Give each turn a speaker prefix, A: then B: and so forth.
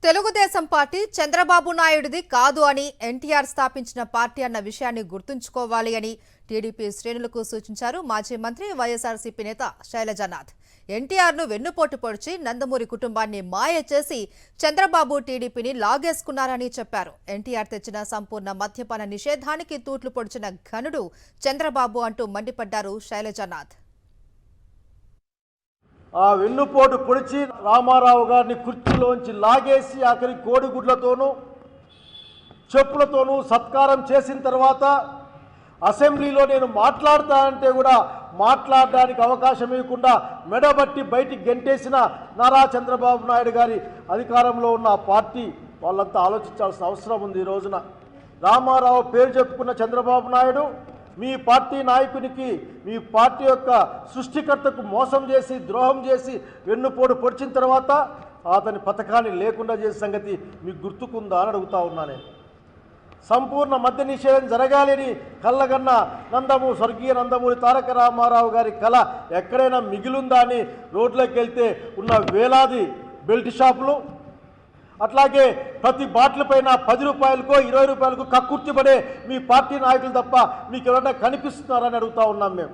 A: Telugu Desam party Chandrababu నాయుడుది కాదు అని ఎన్టీఆర్ స్థాపించిన పార్టీ అన్న విషయాన్ని గుర్తుంచుకోవాలి అని టీడీపీ శ్రేణులకు సూచించారు మాజీ మంత్రి వైఎస్ఆర్సీపీ నేత శైలజానాథ్. ఎన్టీఆర్ను వెన్నుపోటు పొడిచి నందమూరి కుటుంబాన్ని మాయ చేసి చంద్రబాబు టీడీపీని లాగేసుకున్నారని చెప్పారు. ఎన్టీఆర్ తెచ్చిన సంపూర్ణ మద్యపాన నిషేధానికి తూట్లు పొడిచిన ఘనుడు చంద్రబాబు అంటూ మండిపడ్డారు శైలజానాథ్.
B: ఆ వెన్నుపోటు పొడిచి రామారావు గారిని కుర్చీలోంచి లాగేసి ఆఖరి కోడిగుడ్లతోనూ చెప్పులతోనూ సత్కారం చేసిన తర్వాత అసెంబ్లీలో నేను మాట్లాడతానంటే కూడా మాట్లాడడానికి అవకాశం ఇవ్వకుండా మెడబట్టి బయటికి గెంటేసిన నారా చంద్రబాబు నాయుడు గారి అధికారంలో ఉన్న ఆ పార్టీ వాళ్ళంతా ఆలోచించాల్సిన అవసరం ఉంది. ఈ రోజున రామారావు పేరు చెప్పుకున్న చంద్రబాబు నాయుడు మీ పార్టీ నాయకునికి, మీ పార్టీ యొక్క సృష్టికర్తకు మోసం చేసి ద్రోహం చేసి వెన్నుపోటు పొడిచిన తర్వాత అతని పథకాన్ని లేకుండా చేసే సంగతి మీకు గుర్తుకుందా అని అడుగుతా ఉన్నా నేను. సంపూర్ణ మద్య నిషేధం జరగాలని కళ్ళగన్న స్వర్గీయ నందమూరి తారక రామారావు గారి కళ ఎక్కడైనా మిగిలుందా అని రోడ్లోకి వెళ్తే ఉన్న వేలాది బెల్ట్ షాపులు, అట్లాగే ప్రతి బాటిల్ పైన 10 రూపాయలకో 20 రూపాయలకు కక్కుర్తిపడే మీ పార్టీ నాయకులు తప్ప మీకు ఎవరైనా కనిపిస్తున్నారని అడుగుతా ఉన్నాం మేము.